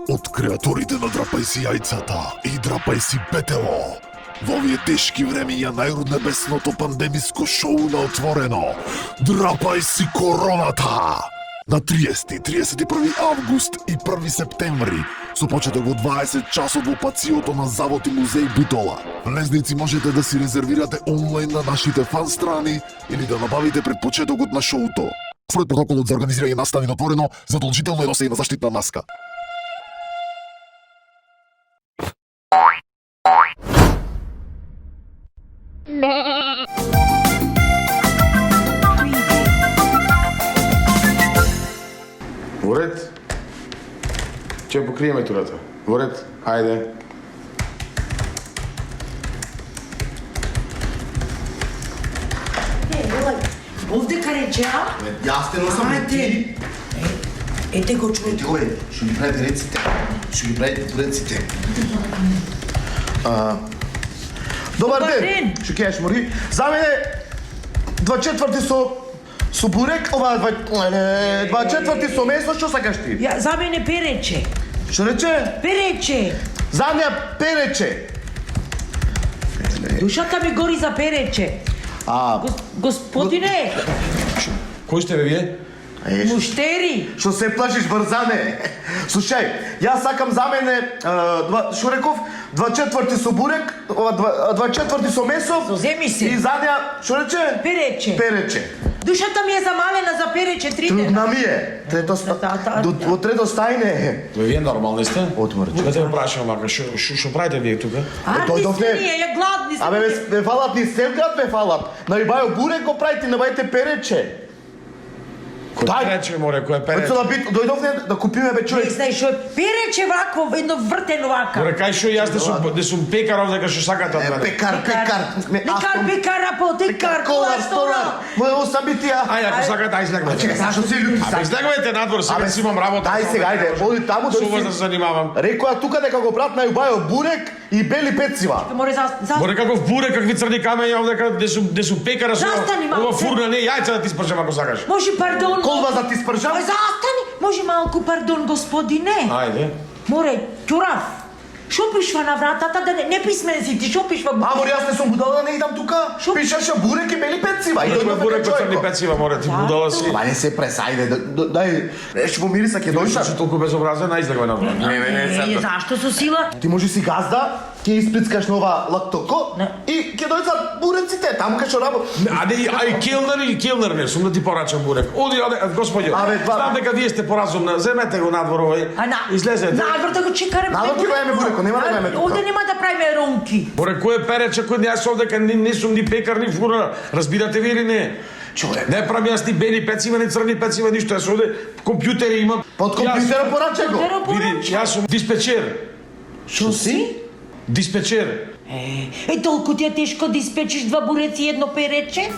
Од креаторите на Драпај си јајцата и Драпај си петело. Во овие тешки времења најнебесното пандемиско шоу на отворено. Драпај си короната! На 30, 31 август и 1 септември, со почеток во 20 часот во пациото на Завод и музеј Битола. Влезници можете да си резервирате онлайн на нашите фан страни или да набавите пред почетокот на шоуто. Според протоколот за организирање настави на отворено, задолжително е носење на заштитна маска. Во ред. Ќе покриеме турата. Во ред. Ајде. Овде рече, а? Јас те носам и ти. Ете го чуј. Ете го е, што ги правите реците. Што ги правите туреците. Добар ден. Што кееш мори? За мене 2/4 со бурек, ова 2/4 со месо, што сакаш ти? Ја, за мене перече. Што рече? Перече. За неа перече. Душата ми гори за перече. Господине, Кој сте бе вие? муштери. Што се плашиш, Врзане? Слушај, јас сакам за мене, што реков, 2/4 со бурек, 2/4 со месо. Земи се. И за неа, што рече? Перече. Перече. Душата ми е замалена за перече 3 дена. Трудна ми е. Во трето стајне. Вие нормални сте? Отмрче. Да те прашам, мака, што правите вие тука? Артисти ние, ја гладни сме. Абе, ме фалат ни селгат, ме фалат. На Ибајо бурек го правите, не бајте перече. Кој перече, море, кој Оце перече? да бит, дојдовне да купиме бе Не човек. знаеш што е перече вакво, едно вртено вака. Море, кај што јас не сум пекар овде, кај што сакате од мене. Пекар. Пекар, апотекар, Кола, столар. Моје осабитија. Ајде, ако сакате, ајде излегнете. Чекај, зашто си лjuti Абе, излегвајте надвор, сега си имам работа. Дај сега, ајде, оди таму Со вас да се занимавам. Рекоа тука дека го брат на Ибајо бурек и бели пецива. Море за Море каков буре, какви црни камења овде де сум пекара со Застани малку. ова фурна, не јајца да ти спржам ако сакаш. Може пардон. Колба за ти спржам? Застани. Може малку пардон, господине. Ајде. Море, ќурав. Шо пишва на вратата да не писмен си ти, шо пишва? Амор, јас не сум будала да не идам тука. Шо? Пишеше бурек и бели пецива. И Кој дојдов буре дека кој црни човеко. пецива, море, ти будала си. Ма не се прес, ајде, дај, нешто во мириса ќе Дојшла дојшаш. си толку безобразен, ајде излегвај надвор. Не, зашто со сила? Ти може си газда, ќе исприцкаш нова лактоко Не. и ќе дојдат буреците, таму кај што работи. Ајде, ај келнер не сум да ти порачам бурек. Оди, ајде, господје. Абе, Знам дека вие сте поразумна. Земете го надвор овој. Излезете. Надвор да го чекареме. Надвор ќе правиме буреко, нема да правиме тука. Овде нема да правиме ронки. Море, кој е перече, кој јас овдека не сум ни пекар ни фурна. Разбирате ви или не? Човек. Не правам јас ни бели пецива, ни црни пецива, ништо. Јас овде компјутери имам. Под компјутера пораче го. Види, јас сум диспечер. Што си? Диспечер. Толку ти е тешко да испечеш 2 буреци и 1 перече?